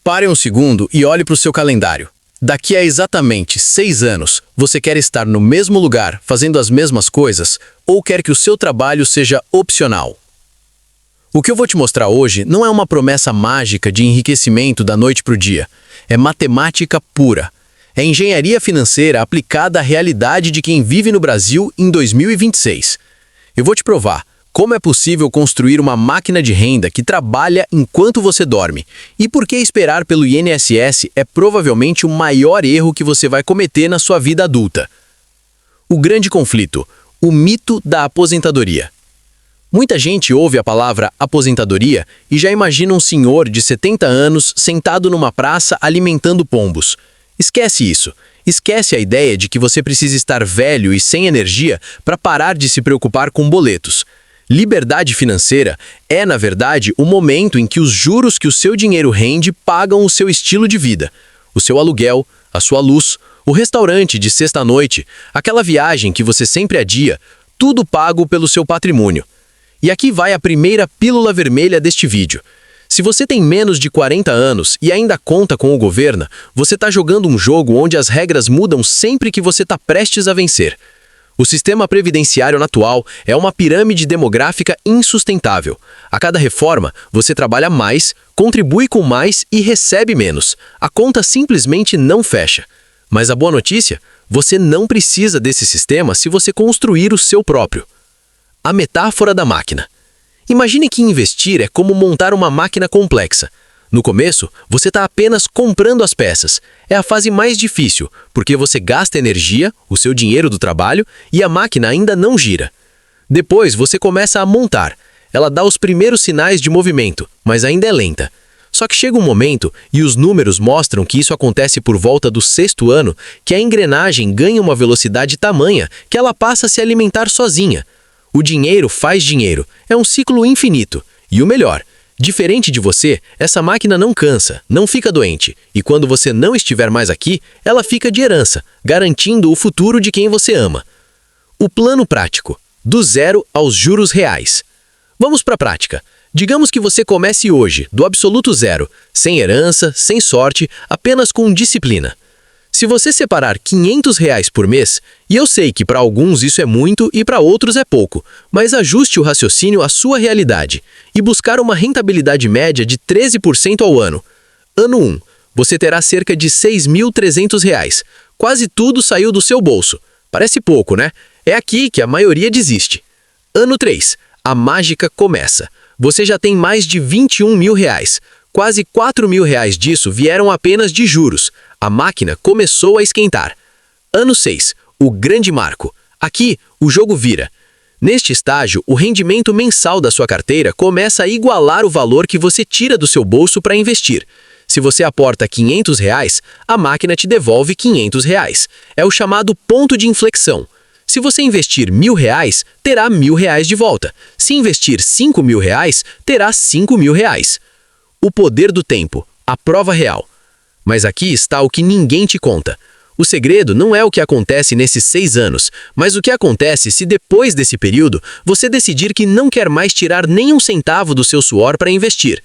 Pare um segundo e olhe para o seu calendário. Daqui a exatamente 6 anos, você quer estar no mesmo lugar, fazendo as mesmas coisas, ou quer que o seu trabalho seja opcional? O que eu vou te mostrar hoje não é uma promessa mágica de enriquecimento da noite para o dia. É matemática pura. É engenharia financeira aplicada à realidade de quem vive no Brasil em 2026. Eu vou te provar como é possível construir uma máquina de renda que trabalha enquanto você dorme e por que esperar pelo INSS é provavelmente o maior erro que você vai cometer na sua vida adulta. O grande conflito, o mito da aposentadoria. Muita gente ouve a palavra aposentadoria e já imagina um senhor de 70 anos sentado numa praça alimentando pombos. Esquece isso. Esquece a ideia de que você precisa estar velho e sem energia para parar de se preocupar com boletos. Liberdade financeira é, na verdade, o momento em que os juros que o seu dinheiro rende pagam o seu estilo de vida, o seu aluguel, a sua luz, o restaurante de sexta-noite, aquela viagem que você sempre adia, tudo pago pelo seu patrimônio. E aqui vai a primeira pílula vermelha deste vídeo. Se você tem menos de 40 anos e ainda conta com o governo, você está jogando um jogo onde as regras mudam sempre que você está prestes a vencer. O sistema previdenciário atual é uma pirâmide demográfica insustentável. A cada reforma, você trabalha mais, contribui com mais e recebe menos. A conta simplesmente não fecha. Mas a boa notícia? Você não precisa desse sistema se você construir o seu próprio. A metáfora da máquina. Imagine que investir é como montar uma máquina complexa. No começo, você está apenas comprando as peças. É a fase mais difícil, porque você gasta energia, o seu dinheiro do trabalho, e a máquina ainda não gira. Depois, você começa a montar. Ela dá os primeiros sinais de movimento, mas ainda é lenta. Só que chega um momento, e os números mostram que isso acontece por volta do 6º ano, que a engrenagem ganha uma velocidade tamanha que ela passa a se alimentar sozinha. O dinheiro faz dinheiro. É um ciclo infinito. E o melhor, diferente de você, essa máquina não cansa, não fica doente. E quando você não estiver mais aqui, ela fica de herança, garantindo o futuro de quem você ama. O plano prático. Do zero aos juros reais. Vamos para a prática. Digamos que você comece hoje, do absoluto zero, sem herança, sem sorte, apenas com disciplina. Se você separar R$ 500 por mês, e eu sei que para alguns isso é muito e para outros é pouco, mas ajuste o raciocínio à sua realidade e buscar uma rentabilidade média de 13% ao ano. Ano 1, você terá cerca de R$ 6.300. Quase tudo saiu do seu bolso. Parece pouco, né? É aqui que a maioria desiste. Ano 3, a mágica começa. Você já tem mais de R$ 21.000. Quase R$ 4.000 disso vieram apenas de juros. A máquina começou a esquentar. Ano 6, o grande marco. Aqui, o jogo vira. Neste estágio, o rendimento mensal da sua carteira começa a igualar o valor que você tira do seu bolso para investir. Se você aporta R$ 500, a máquina te devolve R$ 500. É o chamado ponto de inflexão. Se você investir R$ 1.000, terá R$ 1.000 de volta. Se investir R$ 5.000, terá R$ 5.000. O poder do tempo, a prova real. Mas aqui está o que ninguém te conta. O segredo não é o que acontece nesses 6 anos, mas o que acontece se depois desse período você decidir que não quer mais tirar nem um centavo do seu suor para investir.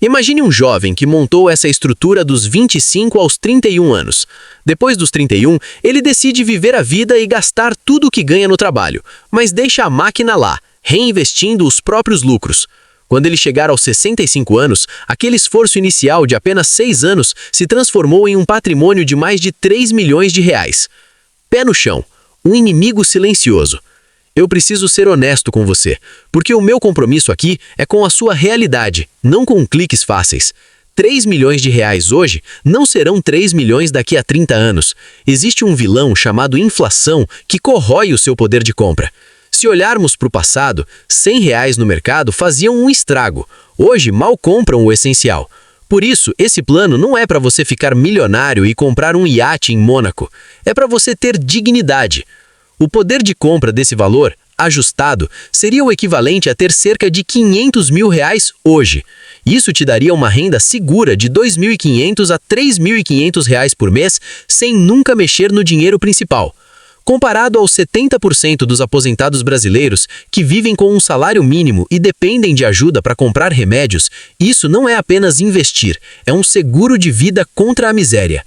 Imagine um jovem que montou essa estrutura dos 25 aos 31 anos. Depois dos 31, ele decide viver a vida e gastar tudo o que ganha no trabalho, mas deixa a máquina lá, reinvestindo os próprios lucros. Quando ele chegar aos 65 anos, aquele esforço inicial de apenas 6 anos se transformou em um patrimônio de mais de R$ 3 milhões. Pé no chão, um inimigo silencioso. Eu preciso ser honesto com você, porque o meu compromisso aqui é com a sua realidade, não com cliques fáceis. R$ 3 milhões hoje não serão 3 milhões daqui a 30 anos. Existe um vilão chamado inflação que corrói o seu poder de compra. Se olharmos para o passado, R$ 100 no mercado faziam um estrago. Hoje mal compram o essencial. Por isso, esse plano não é para você ficar milionário e comprar um iate em Mônaco. É para você ter dignidade. O poder de compra desse valor, ajustado, seria o equivalente a ter cerca de R$ 500 mil hoje. Isso te daria uma renda segura de R$ 2.500 a R$ 3.500 por mês, sem nunca mexer no dinheiro principal. Comparado aos 70% dos aposentados brasileiros que vivem com um salário mínimo e dependem de ajuda para comprar remédios, isso não é apenas investir, é um seguro de vida contra a miséria.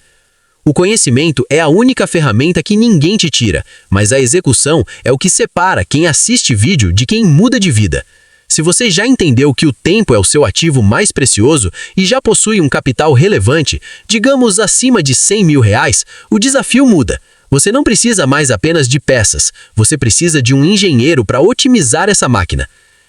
O conhecimento é a única ferramenta que ninguém te tira, mas a execução é o que separa quem assiste vídeo de quem muda de vida. Se você já entendeu que o tempo é o seu ativo mais precioso e já possui um capital relevante, digamos acima de R$100 mil, o desafio muda. Você não precisa mais apenas de peças, você precisa de um engenheiro para otimizar essa máquina.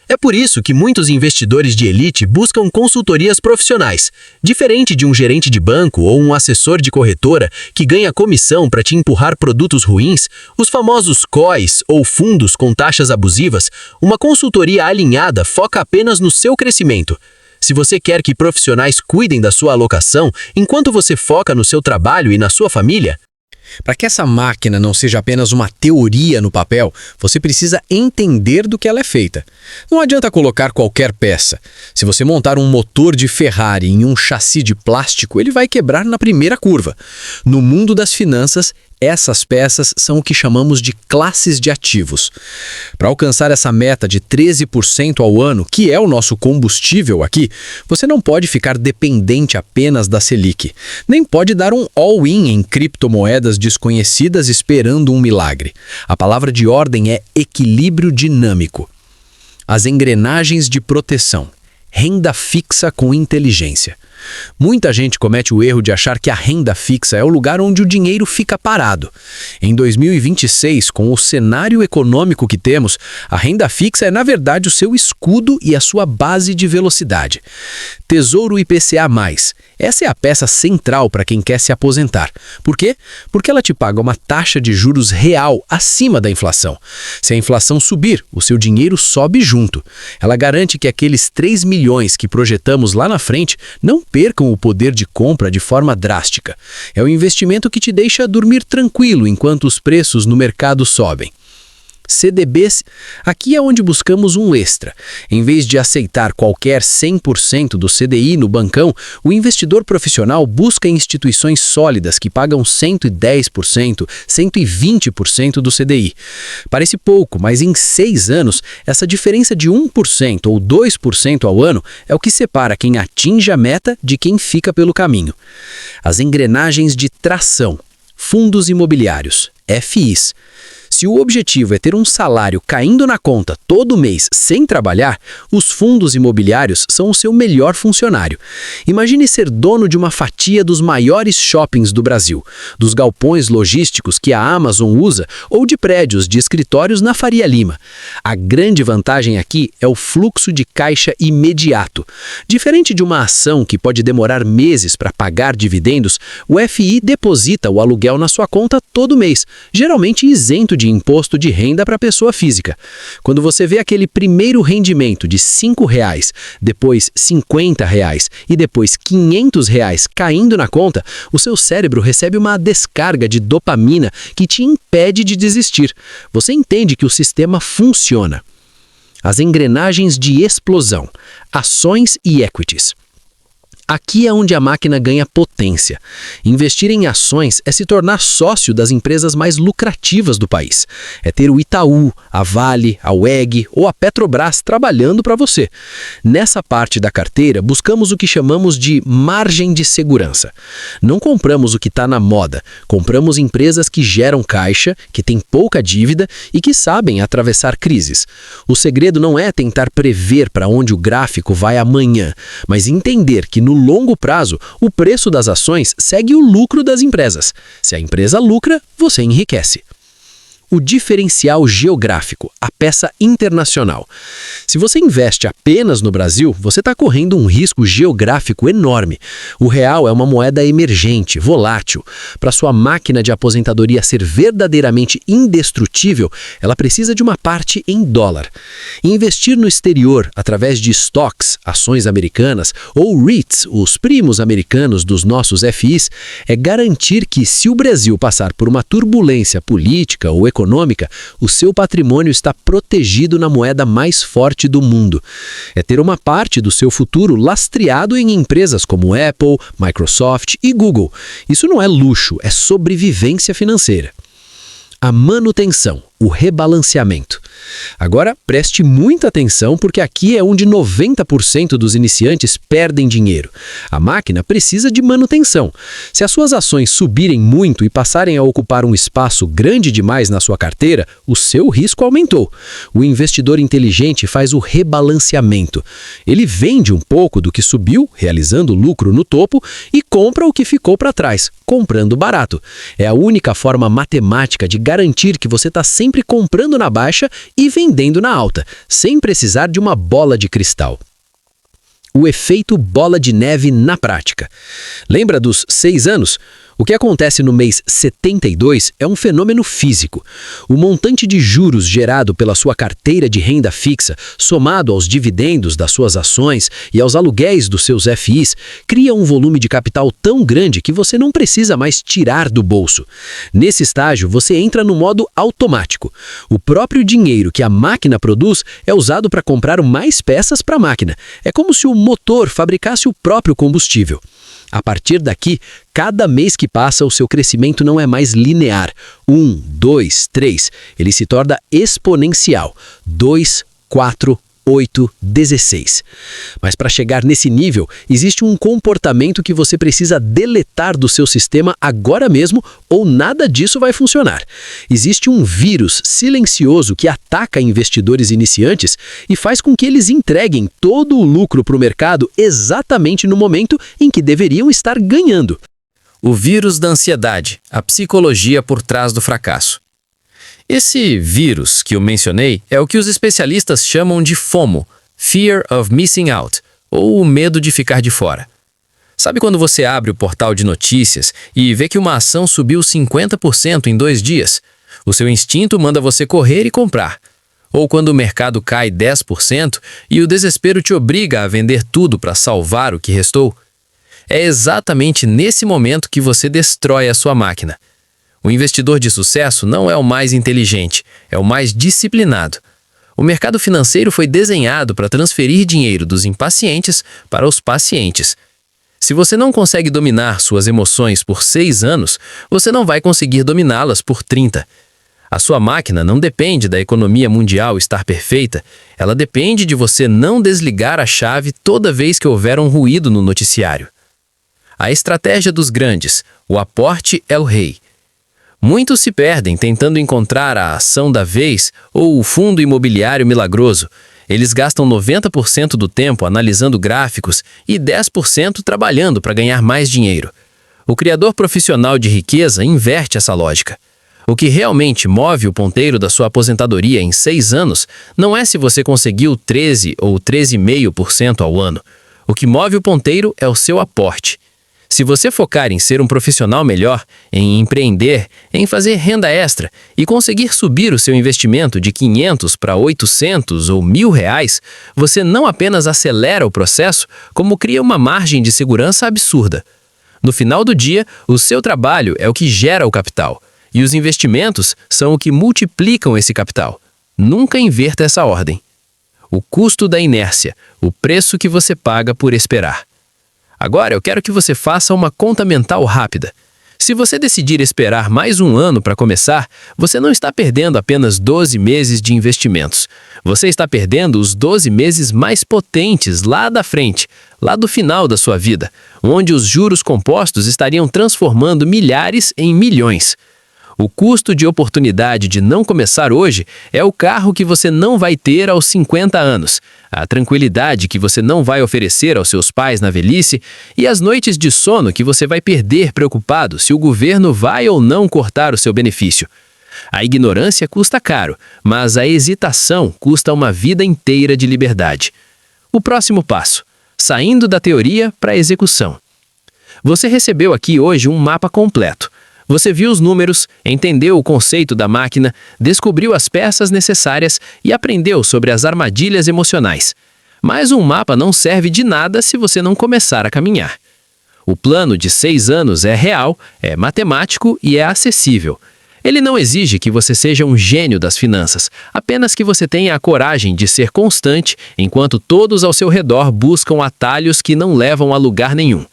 É por isso que muitos investidores de elite buscam consultorias profissionais. Diferente de um gerente de banco ou um assessor de corretora que ganha comissão para te empurrar produtos ruins, os famosos COIs ou fundos com taxas abusivas, uma consultoria alinhada foca apenas no seu crescimento. Se você quer que profissionais cuidem da sua alocação enquanto você foca no seu trabalho e na sua família, para que essa máquina não seja apenas uma teoria no papel, você precisa entender do que ela é feita. Não adianta colocar qualquer peça. Se você montar um motor de Ferrari em um chassi de plástico, ele vai quebrar na primeira curva. No mundo das finanças, essas peças são o que chamamos de classes de ativos. Para alcançar essa meta de 13% ao ano, que é o nosso combustível aqui, você não pode ficar dependente apenas da Selic. Nem pode dar um all-in em criptomoedas desconhecidas esperando um milagre. A palavra de ordem é equilíbrio dinâmico. As engrenagens de proteção. Renda fixa com inteligência. Muita gente comete o erro de achar que a renda fixa é o lugar onde o dinheiro fica parado. Em 2026, com o cenário econômico que temos, a renda fixa é, na verdade, o seu escudo e a sua base de velocidade. Tesouro IPCA+. Essa é a peça central para quem quer se aposentar. Por quê? Porque ela te paga uma taxa de juros real acima da inflação. Se a inflação subir, o seu dinheiro sobe junto. Ela garante que aqueles 3 milhões que projetamos lá na frente não percam o poder de compra de forma drástica. É o investimento que te deixa dormir tranquilo enquanto os preços no mercado sobem. CDBs, aqui é onde buscamos um extra. Em vez de aceitar qualquer 100% do CDI no bancão, o investidor profissional busca instituições sólidas que pagam 110%, 120% do CDI. Parece pouco, mas em 6 anos, essa diferença de 1% ou 2% ao ano é o que separa quem atinge a meta de quem fica pelo caminho. As engrenagens de tração. Fundos imobiliários, FIs. Se o objetivo é ter um salário caindo na conta todo mês sem trabalhar, os fundos imobiliários são o seu melhor funcionário. Imagine ser dono de uma fatia dos maiores shoppings do Brasil, dos galpões logísticos que a Amazon usa ou de prédios de escritórios na Faria Lima. A grande vantagem aqui é o fluxo de caixa imediato. Diferente de uma ação que pode demorar meses para pagar dividendos, o FI deposita o aluguel na sua conta todo mês, geralmente isento de imposto de renda para a pessoa física. Quando você vê aquele primeiro rendimento de R$5, depois R$50 e depois R$500 caindo na conta, o seu cérebro recebe uma descarga de dopamina que te impede de desistir. Você entende que o sistema funciona. As engrenagens de explosão, ações e equities. Aqui é onde a máquina ganha potência. Investir em ações é se tornar sócio das empresas mais lucrativas do país. É ter o Itaú, a Vale, a WEG ou a Petrobras trabalhando para você. Nessa parte da carteira, buscamos o que chamamos de margem de segurança. Não compramos o que está na moda, compramos empresas que geram caixa, que têm pouca dívida e que sabem atravessar crises. O segredo não é tentar prever para onde o gráfico vai amanhã, mas entender que no longo prazo, o preço das ações segue o lucro das empresas. Se a empresa lucra, você enriquece. O diferencial geográfico, a peça internacional. Se você investe apenas no Brasil, você está correndo um risco geográfico enorme. O real é uma moeda emergente, volátil. Para sua máquina de aposentadoria ser verdadeiramente indestrutível, ela precisa de uma parte em dólar. Investir no exterior, através de stocks, ações americanas, ou REITs, os primos americanos dos nossos FIs, é garantir que, se o Brasil passar por uma turbulência política ou econômica, o seu patrimônio está protegido na moeda mais forte do mundo. É ter uma parte do seu futuro lastreado em empresas como Apple, Microsoft e Google. Isso não é luxo, é sobrevivência financeira. A manutenção, o rebalanceamento. Agora, preste muita atenção porque aqui é onde 90% dos iniciantes perdem dinheiro. A máquina precisa de manutenção. Se as suas ações subirem muito e passarem a ocupar um espaço grande demais na sua carteira, o seu risco aumentou. O investidor inteligente faz o rebalanceamento. Ele vende um pouco do que subiu, realizando lucro no topo, e compra o que ficou para trás, comprando barato. É a única forma matemática de garantir que você está sempre comprando na baixa e vendendo na alta, sem precisar de uma bola de cristal. O efeito bola de neve na prática. Lembra dos 6 anos? O que acontece no mês 72 é um fenômeno físico. O montante de juros gerado pela sua carteira de renda fixa, somado aos dividendos das suas ações e aos aluguéis dos seus FIs, cria um volume de capital tão grande que você não precisa mais tirar do bolso. Nesse estágio, você entra no modo automático. O próprio dinheiro que a máquina produz é usado para comprar mais peças para a máquina. É como se o motor fabricasse o próprio combustível. A partir daqui, cada mês que passa, o seu crescimento não é mais linear. 1, 2, 3. Ele se torna exponencial. 2, 4, 8, 16. Mas para chegar nesse nível, existe um comportamento que você precisa deletar do seu sistema agora mesmo ou nada disso vai funcionar. Existe um vírus silencioso que ataca investidores iniciantes e faz com que eles entreguem todo o lucro para o mercado exatamente no momento em que deveriam estar ganhando. O vírus da ansiedade, a psicologia por trás do fracasso. Esse vírus que eu mencionei é o que os especialistas chamam de FOMO, Fear of Missing Out, ou o medo de ficar de fora. Sabe quando você abre o portal de notícias e vê que uma ação subiu 50% em 2 dias? O seu instinto manda você correr e comprar. Ou quando o mercado cai 10% e o desespero te obriga a vender tudo para salvar o que restou? É exatamente nesse momento que você destrói a sua máquina. O investidor de sucesso não é o mais inteligente, é o mais disciplinado. O mercado financeiro foi desenhado para transferir dinheiro dos impacientes para os pacientes. Se você não consegue dominar suas emoções por 6 anos, você não vai conseguir dominá-las por 30. A sua máquina não depende da economia mundial estar perfeita, ela depende de você não desligar a chave toda vez que houver um ruído no noticiário. A estratégia dos grandes, o aporte é o rei. Muitos se perdem tentando encontrar a ação da vez ou o fundo imobiliário milagroso. Eles gastam 90% do tempo analisando gráficos e 10% trabalhando para ganhar mais dinheiro. O criador profissional de riqueza inverte essa lógica. O que realmente move o ponteiro da sua aposentadoria em 6 anos não é se você conseguiu 13 ou 13,5% ao ano. O que move o ponteiro é o seu aporte. Se você focar em ser um profissional melhor, em empreender, em fazer renda extra e conseguir subir o seu investimento de 500 para 800 ou R$1.000, você não apenas acelera o processo, como cria uma margem de segurança absurda. No final do dia, o seu trabalho é o que gera o capital, e os investimentos são o que multiplicam esse capital. Nunca inverta essa ordem. O custo da inércia, o preço que você paga por esperar. Agora eu quero que você faça uma conta mental rápida. Se você decidir esperar mais 1 ano para começar, você não está perdendo apenas 12 meses de investimentos. Você está perdendo os 12 meses mais potentes lá da frente, lá do final da sua vida, onde os juros compostos estariam transformando milhares em milhões. O custo de oportunidade de não começar hoje é o carro que você não vai ter aos 50 anos, a tranquilidade que você não vai oferecer aos seus pais na velhice e as noites de sono que você vai perder preocupado se o governo vai ou não cortar o seu benefício. A ignorância custa caro, mas a hesitação custa uma vida inteira de liberdade. O próximo passo: saindo da teoria para a execução. Você recebeu aqui hoje um mapa completo. Você viu os números, entendeu o conceito da máquina, descobriu as peças necessárias e aprendeu sobre as armadilhas emocionais. Mas um mapa não serve de nada se você não começar a caminhar. O plano de 6 anos é real, é matemático e é acessível. Ele não exige que você seja um gênio das finanças, apenas que você tenha a coragem de ser constante enquanto todos ao seu redor buscam atalhos que não levam a lugar nenhum.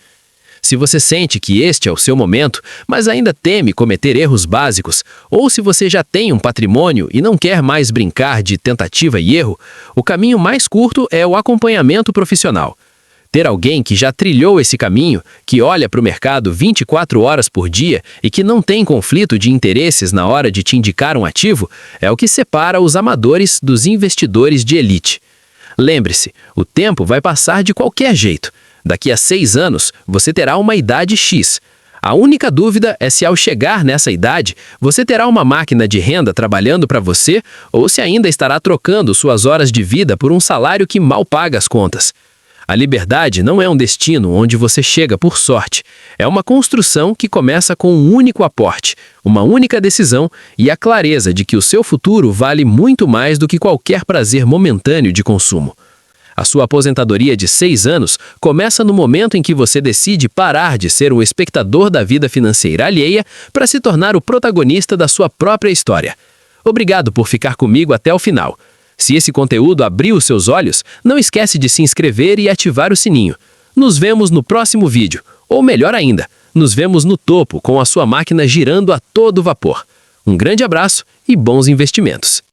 Se você sente que este é o seu momento, mas ainda teme cometer erros básicos, ou se você já tem um patrimônio e não quer mais brincar de tentativa e erro, o caminho mais curto é o acompanhamento profissional. Ter alguém que já trilhou esse caminho, que olha para o mercado 24 horas por dia e que não tem conflito de interesses na hora de te indicar um ativo, é o que separa os amadores dos investidores de elite. Lembre-se, o tempo vai passar de qualquer jeito. Daqui a 6 anos, você terá uma idade X. A única dúvida é se ao chegar nessa idade, você terá uma máquina de renda trabalhando para você ou se ainda estará trocando suas horas de vida por um salário que mal paga as contas. A liberdade não é um destino onde você chega por sorte. É uma construção que começa com um único aporte, uma única decisão e a clareza de que o seu futuro vale muito mais do que qualquer prazer momentâneo de consumo. A sua aposentadoria de 6 anos começa no momento em que você decide parar de ser um espectador da vida financeira alheia para se tornar o protagonista da sua própria história. Obrigado por ficar comigo até o final. Se esse conteúdo abriu seus olhos, não esquece de se inscrever e ativar o sininho. Nos vemos no próximo vídeo, ou melhor ainda, nos vemos no topo com a sua máquina girando a todo vapor. Um grande abraço e bons investimentos!